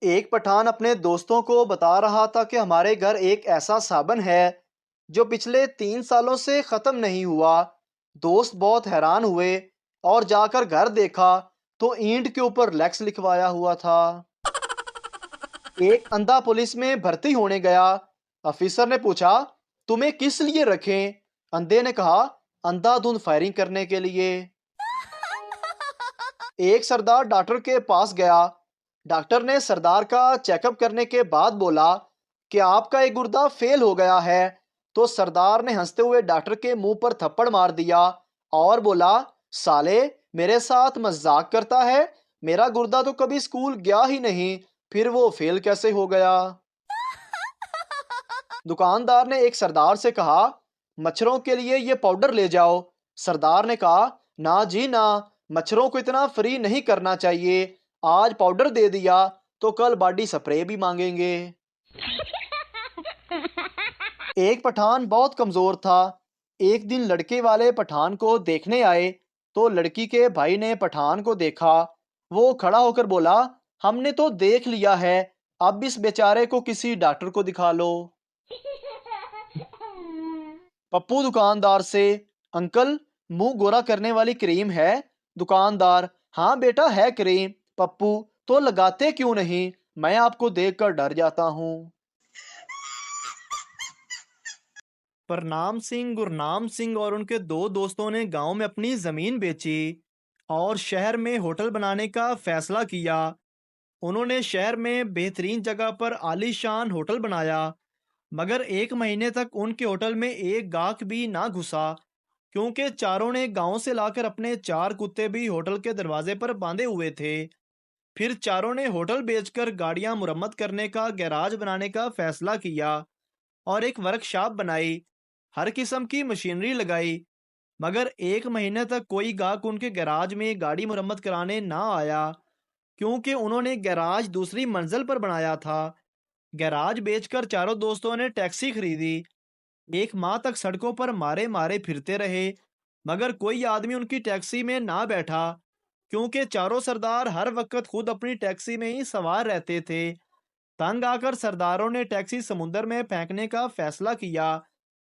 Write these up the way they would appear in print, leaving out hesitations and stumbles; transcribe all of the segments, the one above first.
एक पठान अपने दोस्तों को बता रहा था कि हमारे घर एक ऐसा साबन है जो पिछले 3 सालों से खत्म नहीं हुआ। दोस्त बहुत हैरान हुए और जाकर घर देखा तो ईंट के ऊपर लेक्स लिखवाया हुआ था। एक अंधा पुलिस में भर्ती होने गया। ऑफिसर ने पूछा, तुम्हें किस लिए रखें? अंधे ने कहा, अंधाधुंध फायरिंग करने के लिए। एक सरदार डॉक्टर के पास गया। डॉक्टर ने सरदार का चेकअप करने के बाद बोला कि आपका एक गुर्दा फेल हो गया है। तो सरदार ने हंसते हुए डॉक्टर के मुंह पर थप्पड़ मार दिया और बोला, साले, मेरे साथ मजाक करता है? मेरा गुर्दा तो कभी स्कूल गया ही नहीं, फिर वो फेल कैसे हो गया? दुकानदार ने एक सरदार से कहा, मच्छरों के लिए ये पाउडर ले जाओ। सरदार ने कहा, ना जी ना, मच्छरों को इतना फ्री नहीं करना चाहिए। आज पाउडर दे दिया तो कल बॉडी स्प्रे भी मांगेंगे। एक पठान बहुत कमजोर था। एक दिन लड़के वाले पठान को देखने आए तो लड़की के भाई ने पठान को देखा। वो खड़ा होकर बोला, हमने तो देख लिया है, अब इस बेचारे को किसी डॉक्टर को दिखा लो। पप्पू दुकानदार से, अंकल, मुंह गोरा करने वाली क्रीम है? दुकानदार, हाँ बेटा है क्रीम। पप्पू, तो लगाते क्यों नहीं? मैं आपको देखकर डर जाता हूँ। प्रणाम सिंह, गुरनाम सिंह और उनके दो दोस्तों ने गांव में अपनी जमीन बेची और शहर में होटल बनाने का फैसला किया। उन्होंने शहर में बेहतरीन जगह पर आलीशान होटल बनाया, मगर 1 महीने तक उनके होटल में एक गाहक भी ना घुसा, क्योंकि चारों ने गांव से लाकर अपने 4 कुत्ते भी होटल के दरवाजे पर बांधे हुए थे। फिर चारों ने होटल बेचकर गाड़ियां मुरम्मत करने का गैराज बनाने का फैसला किया और एक वर्कशॉप बनाई। हर किस्म की मशीनरी लगाई, मगर 1 महीने तक कोई गाहक उनके गैराज में गाड़ी मुरम्मत कराने ना आया, क्योंकि उन्होंने गैराज दूसरी मंजिल पर बनाया था। गैराज बेचकर चारों दोस्तों ने टैक्सी खरीदी। 1 माह तक सड़कों पर मारे मारे फिरते रहे, मगर कोई आदमी उनकी टैक्सी में ना बैठा, क्योंकि चारों सरदार हर वक्त खुद अपनी टैक्सी में ही सवार रहते थे। तंग आकर सरदारों ने टैक्सी समुद्र में फेंकने का फैसला किया।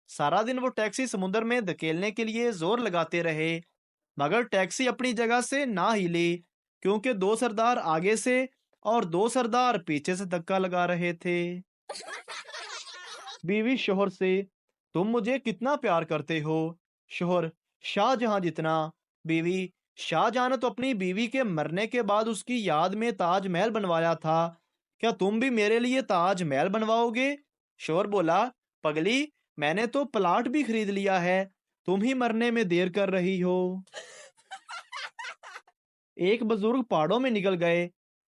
सारा दिन वो टैक्सी समुद्र में धकेलने के लिए जोर लगाते रहे, मगर टैक्सी अपनी जगह से ना हिली, क्योंकि 2 सरदार आगे से और 2 सरदार पीछे से धक्का लगा रहे थे। बीवी शोहर से, तुम मुझे कितना प्यार करते हो? शोहर, शाहजहां जितना। बीवी, शाहजहां ने तो अपनी बीवी के मरने के बाद उसकी याद में ताजमहल बनवाया था, क्या तुम भी मेरे लिए ताजमहल बनवाओगे? शोहर बोला, पगली, मैंने तो प्लाट भी खरीद लिया है, तुम ही मरने में देर कर रही हो। एक बुजुर्ग पहाड़ों में निकल गए।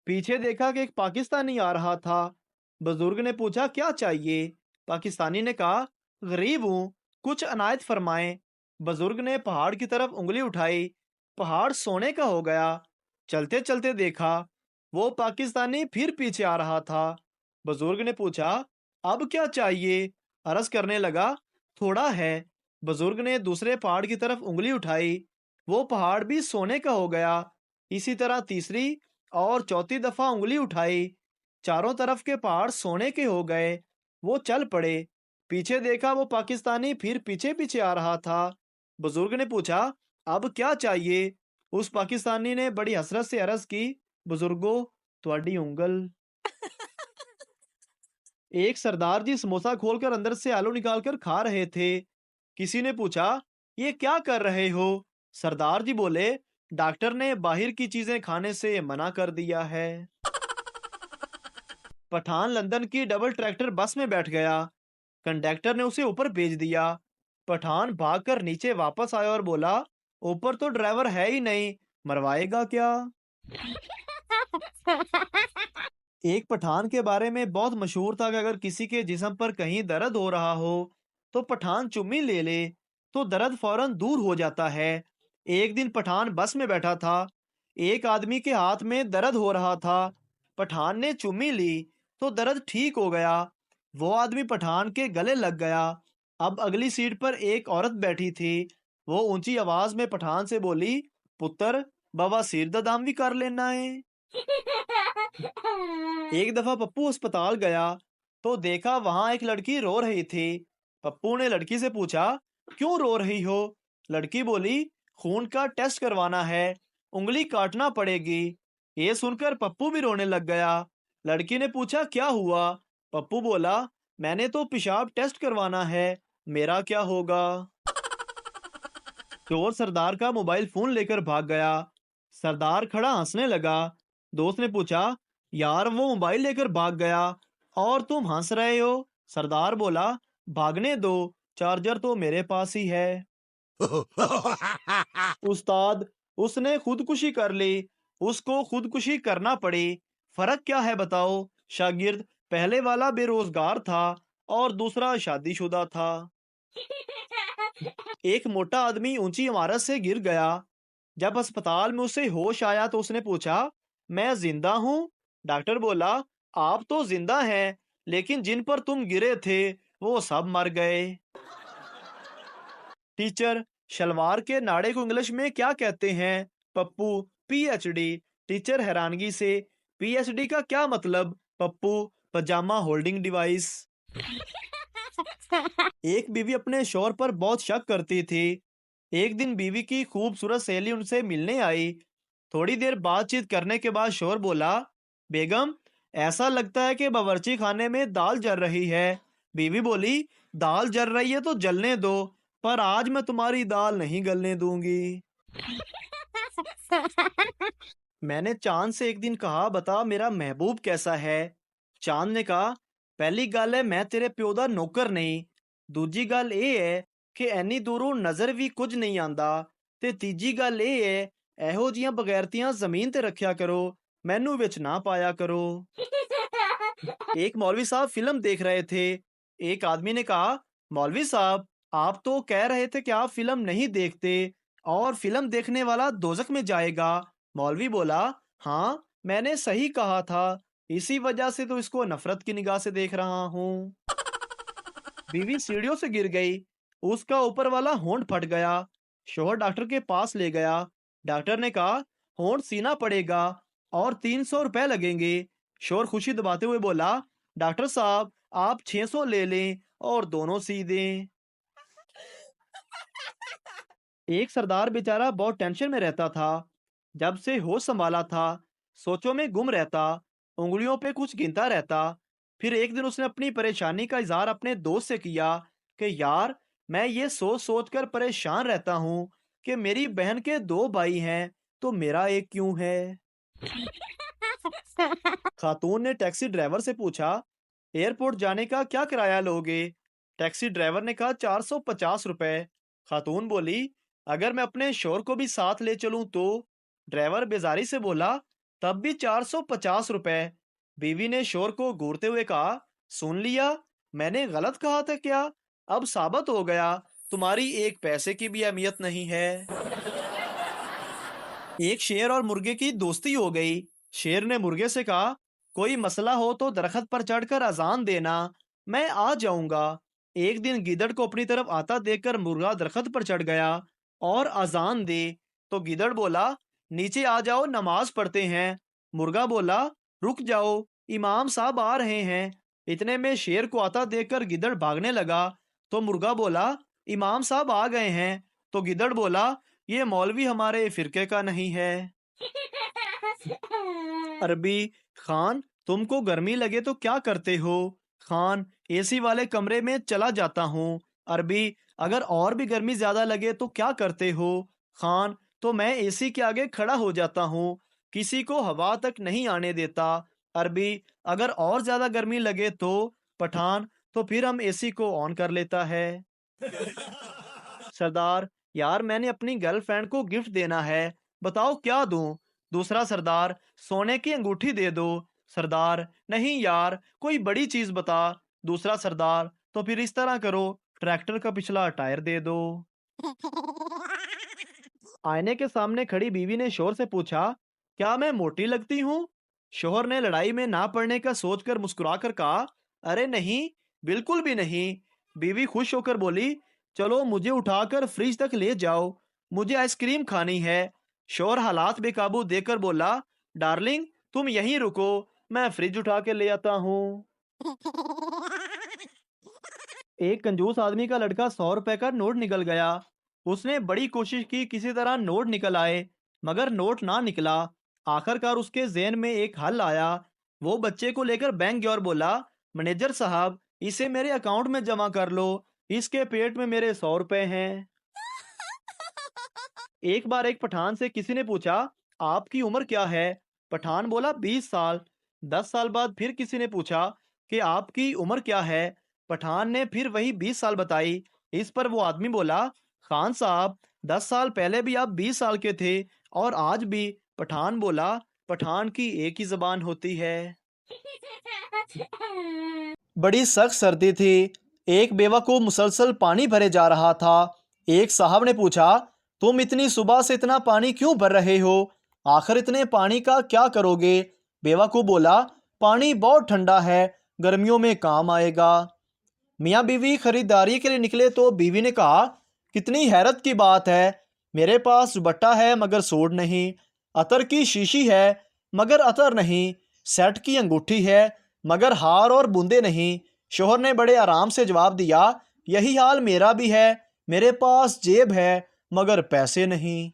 पीछे देखा कि एक पाकिस्तानी आ रहा था। बुजुर्ग ने पूछा, क्या चाहिए? पाकिस्तानी ने कहा, गरीब हूं, कुछ अनायत फरमाएं। बुजुर्ग ने पहाड़ की तरफ उंगली उठाई। पहाड़ सोने का हो गया। चलते चलते देखा वो पाकिस्तानी फिर पीछे आ रहा था। बुजुर्ग ने पूछा, अब क्या चाहिए? अर्ज करने लगा, थोड़ा है। बुजुर्ग ने दूसरे पहाड़ की तरफ उंगली उठाई। वो पहाड़ भी सोने का हो गया। इसी तरह तीसरी और चौथी दफा उंगली उठाई। चारों तरफ के पहाड़ सोने के हो गए। वो चल पड़े। पीछे देखा वो पाकिस्तानी फिर पीछे पीछे आ रहा था। बुजुर्ग ने पूछा, अब क्या चाहिए? उस पाकिस्तानी ने बड़ी हसरत से अर्ज की, बुजुर्गो, ਤੁਹਾਡੀ उंगल। एक सरदार जी समोसा खोलकर अंदर से आलू निकालकर खा रहे थे। किसी ने पूछा, ये क्या कर रहे हो? सरदार जी बोले, डॉक्टर ने बाहर की चीजें खाने से मना कर दिया है। पठान लंदन की डबल ट्रैक्टर बस में बैठ गया। कंडक्टर ने उसे ऊपर भेज दिया। पठान भागकर नीचे वापस आया और बोला, ऊपर तो ड्राइवर है ही नहीं, मरवाएगा क्या? एक पठान के बारे में बहुत मशहूर था कि अगर किसी के जिस्म पर कहीं दर्द हो रहा हो तो पठान चुम्मी ले ले तो दर्द फौरन दूर हो जाता है। एक दिन पठान बस में बैठा था। एक आदमी के हाथ में दर्द हो रहा था। पठान ने चुम्मी ली तो दर्द ठीक हो गया। वो आदमी पठान के गले लग गया। अब अगली सीट पर एक औरत बैठी थी। वो ऊंची आवाज में पठान से बोली, पुत्र, बवासीर दा दाम भी कर लेना है। एक दफा पप्पू अस्पताल गया तो देखा वहां एक लड़की रो रही थी। पप्पू ने लड़की से पूछा, क्यों रो रही हो? लड़की बोली, खून का टेस्ट करवाना है, उंगली काटना पड़ेगी। ये सुनकर पप्पू भी रोने लग गया। लड़की ने पूछा, क्या हुआ? पप्पू बोला, मैंने तो पेशाब टेस्ट करवाना है, मेरा क्या होगा? चोर सरदार का मोबाइल फोन लेकर भाग गया। सरदार खड़ा हंसने लगा। दोस्त ने पूछा, यार वो मोबाइल लेकर भाग गया और तुम हंस रहे हो? सरदार बोला, भागने दो, चार्जर तो मेरे पास ही है। उस्ताद, उसने खुदकुशी कर ली, उसको खुदकुशी करना पड़ी, फर्क क्या है बताओ? शागिर्द, पहले वाला बेरोजगार था और दूसरा शादीशुदा था। एक मोटा आदमी ऊंची इमारत से गिर गया। जब अस्पताल में उसे होश आया तो उसने पूछा, मैं जिंदा हूँ? डॉक्टर बोला, आप तो जिंदा हैं, लेकिन जिन पर तुम गिरे थे वो सब मर गए। टीचर, शलवार के नाड़े को इंग्लिश में क्या कहते हैं? पप्पू, पीएचडी। टीचर हैरानगी से, पीएचडी का क्या मतलब? पप्पू, पजामा होल्डिंग डिवाइस। एक बीवी अपने शौहर पर बहुत शक करती थी। एक दिन बीवी की खूबसूरत सहेली उनसे मिलने आई। थोड़ी देर बातचीत करने के बाद शौहर बोला, बेगम, ऐसा लगता है कि बावर्ची खाने में दाल जल रही है। बीवी बोली, दाल जल रही है तो जलने दो, पर आज मैं तुम्हारी दाल नहीं गलने दूंगी। मैंने चांद से एक दिन कहा, बता मेरा महबूब कैसा है? चांद ने कहा, पहली गल है मैं तेरे प्यो दा नौकर नहीं, दूजी गल ये है कि एनी दूरों नजर भी कुछ नहीं आंदा, ते तीजी गल ये है ਇਹੋ ਜਿਹੀਆਂ ਬਗੈਰਤੀਆਂ ਜ਼ਮੀਨ ਤੇ ਰੱਖਿਆ ਕਰੋ, ਮੈਨੂੰ ਵਿੱਚ ਨਾ ਪਾया करो। एक मौलवी साहब फिल्म देख रहे थे। एक आदमी ने कहा, मौलवी साहब, आप तो कह रहे थे कि आप फिल्म नहीं देखते और फिल्म देखने वाला दोजख में जाएगा। मौलवी बोला, हाँ, मैंने सही कहा था, इसी वजह से तो इसको नफरत की निगाह से देख रहा हूँ। बीवी सीढ़ियों से गिर गई, उसका ऊपर वाला होंठ फट गया। शोहर डॉक्टर के पास ले गया। डॉक्टर ने कहा, होंठ सीना पड़ेगा और 300 रुपए लगेंगे। शोहर खुशी दबाते हुए बोला, डॉक्टर साहब, आप 600 ले लें और दोनों सी दें। एक सरदार बेचारा बहुत टेंशन में रहता था। जब से होश संभाला था, सोचों में गुम रहता, उंगलियों पे कुछ गिनता रहता। फिर एक दिन उसने अपनी परेशानी का इजहार अपने दोस्त से किया कि यार, मैं ये सोच सोच कर परेशान रहता हूँ कि मेरी बहन के 2 भाई हैं तो मेरा एक क्यों है। खातून ने टैक्सी ड्राइवर से पूछा, एयरपोर्ट जाने का क्या किराया लोगे? टैक्सी ड्राइवर ने कहा, 450 रुपए। खातून बोली, अगर मैं अपने शोर को भी साथ ले चलूं तो? ड्राइवर बेजारी से बोला, तब भी 450 रुपए। बीवी ने शोर को घूरते हुए कहा, सुन लिया, मैंने गलत कहा था क्या? अब साबित हो गया, तुम्हारी एक पैसे की भी अहमियत नहीं है। एक शेर और मुर्गे की दोस्ती हो गई। शेर ने मुर्गे से कहा, कोई मसला हो तो दरख्त पर चढ़कर अजान देना, मैं आ जाऊंगा। एक दिन गिदड़ को अपनी तरफ आता देखकर मुर्गा दरख्त पर चढ़ गया और अजान दे तो गिदड़ बोला, नीचे आ जाओ, नमाज पढ़ते हैं। मुर्गा बोला, रुक जाओ, इमाम साहब आ रहे हैं। इतने में शेर को आता देखकर गिदड़ भागने लगा तो मुर्गा बोला, इमाम साहब आ गए हैं। तो गिदड़ बोला, ये मौलवी हमारे फिरके का नहीं है। अरबी, खान, तुमको गर्मी लगे तो क्या करते हो? खान, एसी वाले कमरे में चला जाता हूँ। अरबी, अगर और भी गर्मी ज्यादा लगे तो क्या करते हो? खान, तो मैं एसी के आगे खड़ा हो जाता हूँ, किसी को हवा तक नहीं आने देता। अरबी, अगर और ज्यादा गर्मी लगे तो? पठान, तो फिर हम एसी को ऑन कर लेता है। सरदार, यार मैंने अपनी गर्लफ्रेंड को गिफ्ट देना है, बताओ क्या दूं? दूसरा सरदार, सोने की अंगूठी दे दो। सरदार, नहीं यार, कोई बड़ी चीज बता। दूसरा सरदार, तो फिर इस तरह करो, ट्रैक्टर का पिछला टायर दे दो। आईने के सामने खड़ी बीवी ने शोहर से पूछा, क्या मैं मोटी लगती हूँ? शोहर ने लड़ाई में ना पड़ने का सोचकर मुस्कुराकर कहा, अरे नहीं, बिल्कुल भी नहीं। बीवी खुश होकर बोली, चलो मुझे उठाकर फ्रिज तक ले जाओ, मुझे आइसक्रीम खानी है। शोहर हालात बेकाबू देकर बोला, डार्लिंग, तुम यहीं रुको, मैं फ्रिज उठा के ले आता हूँ। एक कंजूस आदमी का लड़का 100 रुपए का नोट निकल गया। उसने बड़ी कोशिश की किसी तरह नोट निकल आए, मगर नोट ना निकला। आखिरकार उसके ज़हन में एक हल आया। वो बच्चे को लेकर बैंक गया और बोला, मैनेजर साहब, इसे मेरे अकाउंट में जमा कर लो, इसके पेट में मेरे 100 रुपए हैं। एक बार एक पठान से किसी ने पूछा, आपकी उम्र क्या है? पठान बोला, 20 साल। 10 साल बाद फिर किसी ने पूछा कि आपकी उम्र क्या है? पठान ने फिर वही 20 साल बताई। इस पर वो आदमी बोला, खान साहब, 10 साल पहले भी आप 20 साल के थे और आज भी। पठान बोला, पठान की एक ही जबान होती है। बड़ी सख्त सर्दी थी। एक बेवकूफ मुसलसल पानी भरे जा रहा था। एक साहब ने पूछा, तुम इतनी सुबह से इतना पानी क्यों भर रहे हो? आखिर इतने पानी का क्या करोगे? बेवकूफ बोला, पानी बहुत ठंडा है, गर्मियों में काम आएगा। मियाँ बीवी खरीदारी के लिए निकले तो बीवी ने कहा, कितनी हैरत की बात है, मेरे पास दुपट्टा है मगर सूट नहीं, अतर की शीशी है मगर अतर नहीं, सेट की अंगूठी है मगर हार और बूंदे नहीं। शोहर ने बड़े आराम से जवाब दिया, यही हाल मेरा भी है, मेरे पास जेब है मगर पैसे नहीं।